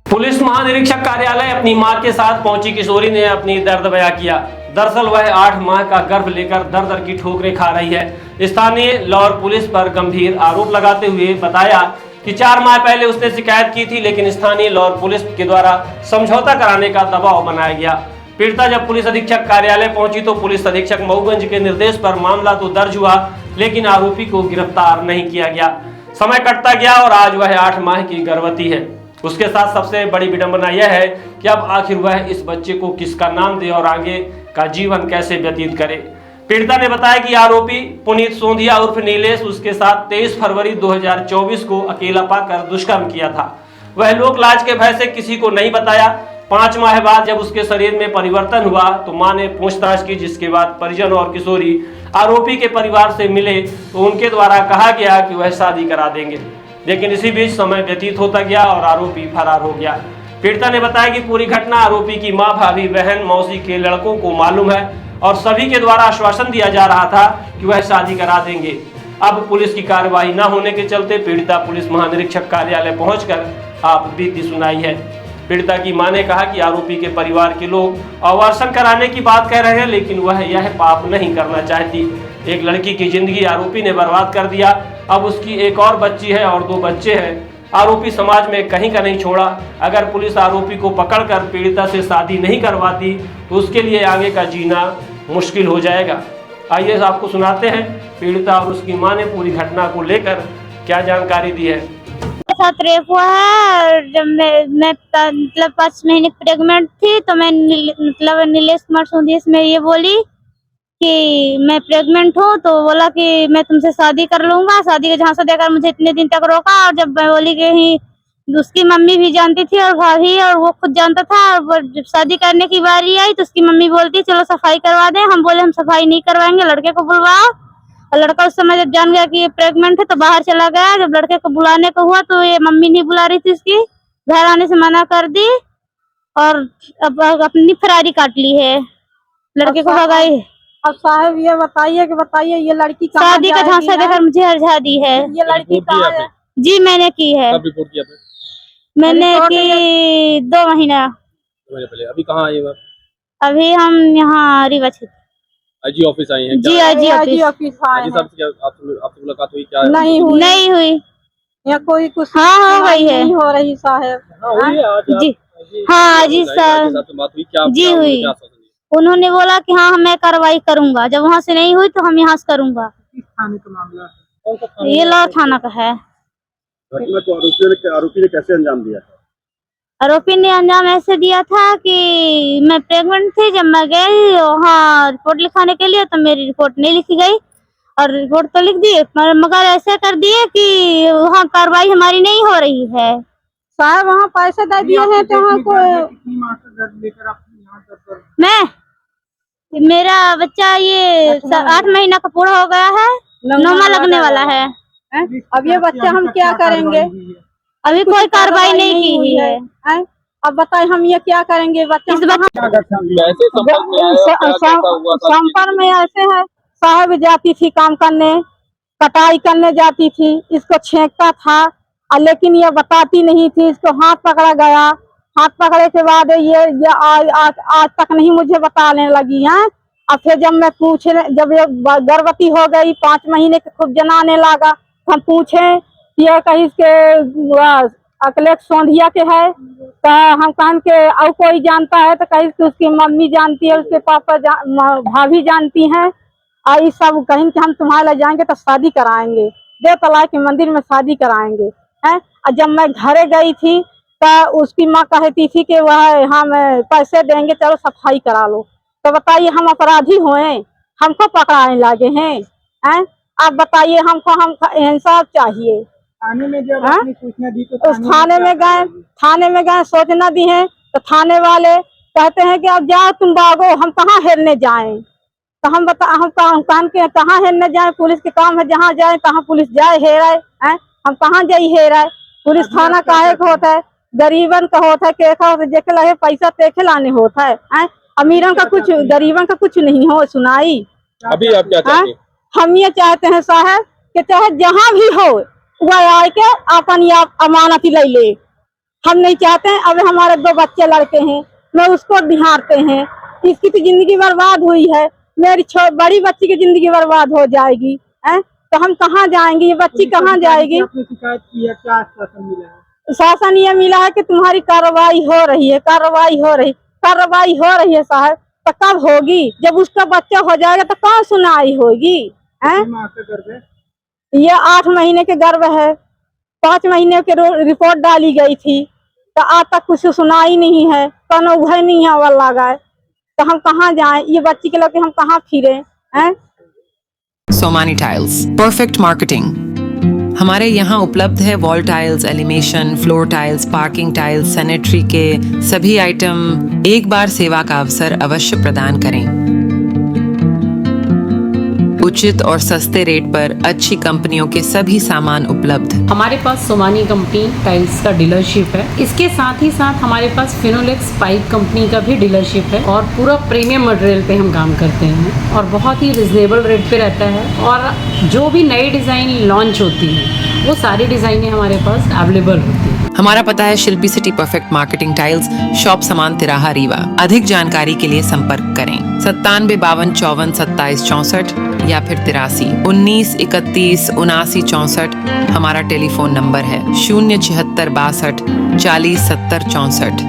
Police महानिरीक्षक कार्यालय अपनी मां के साथ पहुंची किशोरी ने अपनी दर्द बयां किया। दरअसल वह 8 माह का गर्भ लेकर दर दर की ठोकरें खा रही है। स्थानीय लाहौर पुलिस पर गंभीर आरोप लगाते हुए बताया कि 4 माह पहले उसने शिकायत की थी, लेकिन स्थानीय लाहौर पुलिस के द्वारा समझौता कराने का दबाव बनाया गया। पीड़िता जब पुलिस अधीक्षक कार्यालय पहुंची तो पुलिस अधीक्षक मऊगंज के निर्देश पर मामला तो दर्ज हुआ, लेकिन आरोपी को गिरफ्तार नहीं किया गया। समय कटता गया और आज वह 8 माह की गर्भवती है। उसके साथ सबसे बड़ी विडंबना यह है कि अब आखिर वह इस बच्चे को किसका नाम दे और आगे का जीवन कैसे व्यतीत करे। पीड़िता ने बताया कि आरोपी पुनीत सोंधिया उर्फ नीलेश उसके साथ 23 फरवरी 2024 को अकेला पाकर दुष्कर्म किया था। वह लोक लाज के भय से किसी को नहीं बताया। 5 माह बाद जब उसके शरीर में परिवर्तन हुआ तो मां ने पूछताछ की, जिसके बाद परिजन और किशोरी आरोपी के परिवार से मिले तो उनके द्वारा कहा गया कि वह शादी करा देंगे, लेकिन इसी बीच समय व्यतीत होता गया और आरोपी फरार हो गया। पीड़िता ने बताया कि पूरी घटना आरोपी की मां, भाभी, बहन, मौसी के लड़कों को मालूम है और सभी के द्वारा आश्वासन दिया जा रहा था कि वह शादी करा देंगे। अब पुलिस की कार्रवाई न होने के चलते पीड़िता पुलिस महानिरीक्षक कार्यालय पहुंचकर आप बीती सुनाई है। पीड़िता की मां ने कहा कि आरोपी के परिवार के लोग अवर्सन कराने की बात कह रहे हैं, लेकिन वह यह पाप नहीं करना चाहती। एक लड़की की जिंदगी आरोपी ने बर्बाद कर दिया। अब उसकी एक और बच्ची है और 2 बच्चे हैं। आरोपी समाज में कहीं का नहीं छोड़ा। अगर पुलिस आरोपी को पकड़कर पीड़िता से शादी नहीं करवाती तो उसके लिए आगे का जीना मुश्किल हो जाएगा। आइए आपको सुनाते हैं पीड़िता और उसकी मां ने पूरी घटना को लेकर क्या जानकारी दी है। साथ रेप हुआ है। जब मैं मतलब 5 महीने प्रेग्नेंट थी तो मैं मतलब नीलेश कुमार सोंधिया में ये बोली कि मैं प्रेग्नेंट हूँ, तो बोला कि मैं तुमसे शादी कर लूंगा। शादी का झांसा देकर मुझे इतने दिन तक रोका, और जब मैं बोली कि उसकी मम्मी भी जानती थी और भाभी, और वो खुद जानता था। और जब शादी करने की बारी आई तो उसकी मम्मी बोलती चलो सफाई करवा दे। हम बोले हम सफाई नहीं करवाएंगे, लड़के को बुलवाओ। और लड़का उस समय जब जान गया कि ये प्रेग्नेंट है तो बाहर चला गया। जब लड़के को बुलाने को हुआ तो ये मम्मी नहीं बुला रही थी, इसकी घर आने से मना कर दी और अब अपनी फरारी काट ली है, लड़के को भगाई। अब साहब ये बताइए ये लड़की शादी का झांसा देकर मुझे हर्जा दी है। ये लड़की कहाँ है? जी मैंने की है। कब रिपोर्ट किया था? मैंने की 2 महीना पहले। अभी कहाँ आई है? अभी हम यहाँ रीवा क्षेत्र आईजी ऑफिस आई हैं? जी आईजी ऑफिस आए हैं। आपसे मुलाकात हुई क्या? नहीं हुई या कोई कुछ हाँ हो गई है। नहीं हो रही साहब। जी हाँ जी सर बात हुई क्या? जी हुई। उन्होंने बोला कि हाँ मैं कार्रवाई करूंगा, जब वहाँ से नहीं हुई तो हम यहाँ से करूंगा। किस थाने का मामला है? ये लाहौर थाना का है। घटना को आरोपी ने कैसे अंजाम दिया? आरोपी ने अंजाम ऐसे दिया था कि मैं प्रेग्नेंट थी, जब मैं गई वहाँ रिपोर्ट लिखाने के लिए तो मेरी रिपोर्ट नहीं लिखी गई, और रिपोर्ट तो लिख दी मगर ऐसे कर दिए कि वहाँ कार्रवाई हमारी नहीं हो रही है। साहब वहाँ पैसे दे दिए हैं तो वहाँ को मेरा बच्चा ये 8 महीना का पूरा हो गया है, 9वां लगने वाला है। अब ये बच्चा हम क्या करेंगे? अभी कोई कार्रवाई नहीं की हुई है। अब बताए हम ये क्या करेंगे? बच्चा संपर्क में ऐसे है साहब, जाती थी काम करने, कटाई करने जाती थी, इसको छेंकता था लेकिन ये बताती नहीं थी। इसको हाथ पकड़ा गया, हाथ पकड़े के बाद ये आज तक नहीं मुझे बताने लगी है। और फिर जब मैं पूछे, जब ये गर्भवती हो गई 5 महीने के खूब जनाने लगा, हम पूछे ये कहीं इसके अखिलेश सोंधिया के है, तो हम कहन के और कोई जानता है, तो कहीं उसकी मम्मी जानती है, उसके पापा भाभी जानती हैं। और ये सब कहीं कि हम तुम्हारे ले जाएंगे तो शादी कराएंगे, दे तला के मंदिर में शादी कराएंगे हैं। और जब मैं घरे गई थी तो उसकी माँ कहती थी कि वह हम पैसे देंगे, चलो सफाई करा लो। तो बताइए हम अपराधी हुए, हमको पकड़ाने लगे हैं? आप बताइए, हमको इंसाफ चाहिए। थाने में जब आपने सूचना दी तो उस थाने में गए सोचना दी है, तो थाने वाले कहते हैं कि अब जाओ तुम भागो, हम कहाँ हेरने जाएं। तो हम कान के कहाँ हेरने जाएं? पुलिस के काम है, जहाँ जाए तहाँ पुलिस जाए हेराए हैं, हम कहाँ जाई हेराए? पुलिस थाना काहे का होता है? गरीबन का होता है, केखा होता है, जेके लगे पैसा तेखे लाने होता है। अमीरन का कुछ, गरीबन का कुछ नहीं हो सुनाई। अभी आप क्या चाहते हैं? हम ये चाहते हैं साहब कि चाहे जहाँ भी हो, वह आके अपन ये अमानत ही ले ले। हम नहीं चाहते हैं। अब हमारे 2 बच्चे लड़के हैं, मैं उसको बिहारते हैं, इसकी तो जिंदगी बर्बाद हुई है, मेरी बड़ी बच्ची की जिंदगी बर्बाद हो जाएगी है, तो हम कहाँ जाएंगे? ये बच्ची कहाँ जाएगी? आपने शिकायत की है, क्या आश्वासन मिला है? शासन ये मिला है कि तुम्हारी कार्रवाई हो रही है, कार्रवाई हो रही है साहब। तो कब होगी? जब उसका बच्चा हो जाएगा तो कौन सुनाई होगी? हैं? माँ का गर्भ है? ये 8 महीने के गर्भ है, 5 महीने के रिपोर्ट डाली गई थी, तो आज तक कुछ सुनाई नहीं है, कौन उभय नहीं है वाला लगा है, तो हम कहाँ जाएं? ये बच्ची के लेके हम कहाँ फिरे हैं? Somany tiles, perfect marketing. हमारे यहाँ उपलब्ध है wall tiles, elevation, floor tiles, parking tiles, sanitary के सभी आइटम। एक बार सेवा का अवसर अवश्य प्रदान करें। उचित और सस्ते रेट पर अच्छी कंपनियों के सभी सामान उपलब्ध। हमारे पास सोमानी कंपनी टाइल्स का डीलरशिप है। इसके साथ ही साथ हमारे पास फिनोलेक्स पाइप कंपनी का भी डीलरशिप है और पूरा प्रीमियम मटेरियल पे हम काम करते हैं और बहुत ही रिजनेबल रेट पे रहता है। और जो भी नई डिज़ाइन लॉन्च होती है वो सारी डिज़ाइनें हमारे पास अवेलेबल होती है। हमारा पता है Shilpi city perfect marketing tiles, shop Samaan तिराहा रीवा। अधिक जानकारी के लिए संपर्क करें 97 52 54 27 64 या फिर 83 19 31 79 64। हमारा टेलीफोन नंबर है 076 62 40 70 64।